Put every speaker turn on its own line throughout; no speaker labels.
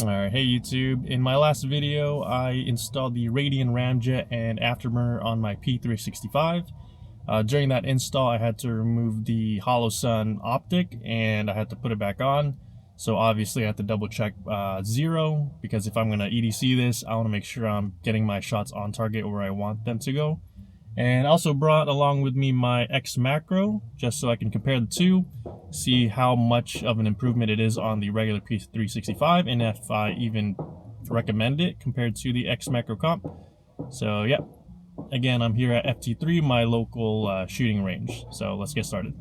Alright, hey YouTube. In my last video, I installed the Radian Ramjet and Afterburner on my P365. During that install, I had to remove the Hollow Sun optic and I had to put it back on. So obviously I had to double check zero, because if I'm going to EDC this, I want to make sure I'm getting my shots on target where I want them to go. And I also brought along with me my X macro, just so I can compare the two, see how much of an improvement it is on the regular P365, and if I even recommend it compared to the X macro comp. So yeah, again, I'm here at FT3, my local shooting range. So let's get started.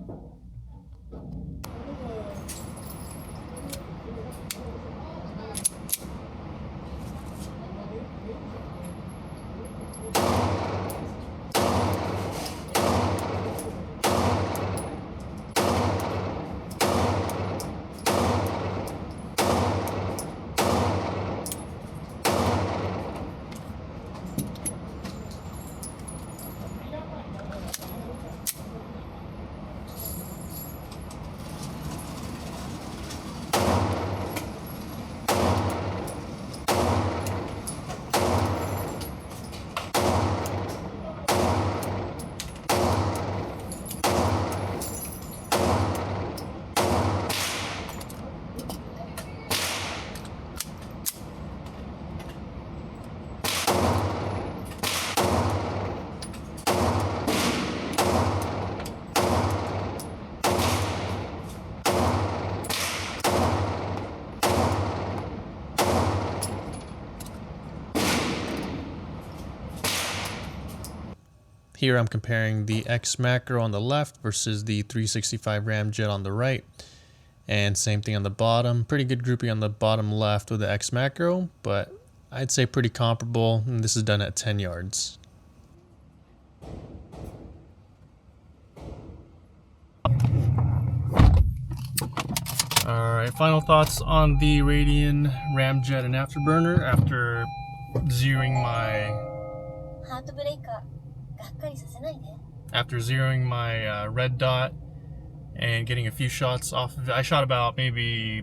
Here I'm comparing the X macro on the left versus the 365 Ramjet on the right. And same thing on the bottom. Pretty good grouping on the bottom left with the X macro, but I'd say pretty comparable. And this is done at 10 yards. Alright, final thoughts on the Radian Ramjet and Afterburner after zeroing my red dot and getting a few shots off of it. I shot about maybe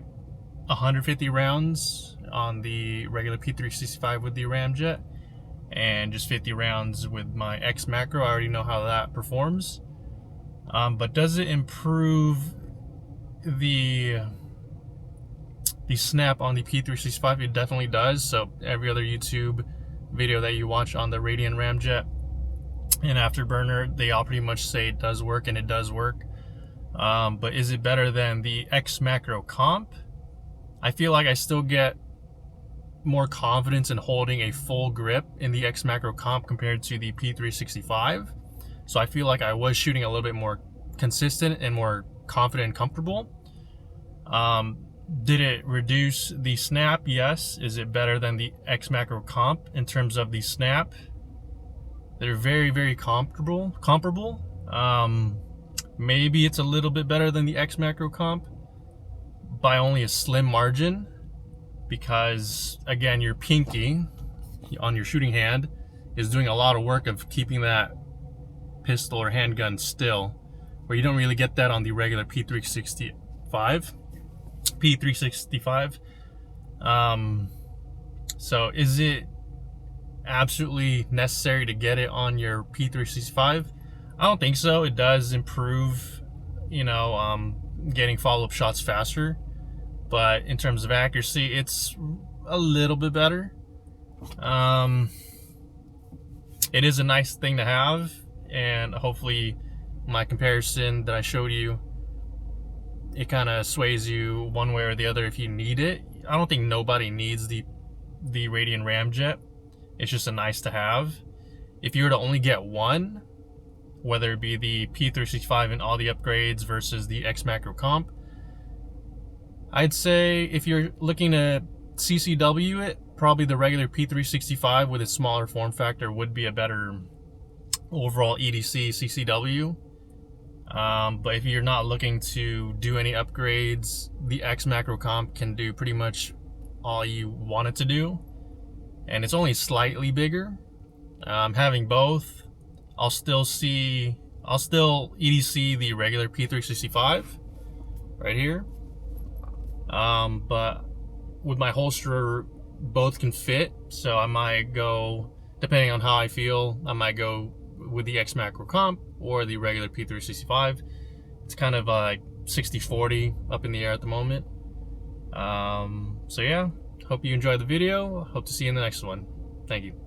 150 rounds on the regular P365 with the Ramjet and just 50 rounds with my X macro. I already know how that performs. But does it improve the snap on the P365? It definitely does. So every other YouTube video that you watch on the Radian Ramjet and Afterburner, they all pretty much say it does work, and it does work. But is it better than the X macro comp? I feel like I still get more confidence in holding a full grip in the X macro comp compared to the P365. So I feel like I was shooting a little bit more consistent and more confident and comfortable. Did it reduce the snap? Yes. Is it better than the X macro comp in terms of the snap? They're very, very comparable. Maybe it's a little bit better than the X macro comp by only a slim margin, because again, your pinky on your shooting hand is doing a lot of work of keeping that pistol or handgun still, where you don't really get that on the regular P365. So is it absolutely necessary to get it on your P365? I don't think so. It does improve, getting follow-up shots faster, but in terms of accuracy, it's a little bit better. It is a nice thing to have, and hopefully my comparison that I showed you, it kind of sways you one way or the other if you need it. I don't think nobody needs the Radian Ramjet. It's just a nice to have. If you were to only get one, whether it be the P365 and all the upgrades versus the X macro comp, I'd say if you're looking to CCW it, probably the regular P365 with its smaller form factor would be a better overall EDC CCW. But if you're not looking to do any upgrades, the X macro comp can do pretty much all you want it to do, and it's only slightly bigger. Having both, I'll still EDC the regular P365 right here. But with my holster, both can fit, so I might go, depending on how I feel, I might go with the X Macro Comp or the regular P365. It's kind of like 60-40 up in the air at the moment. So yeah, hope you enjoyed the video. Hope to see you in the next one. Thank you.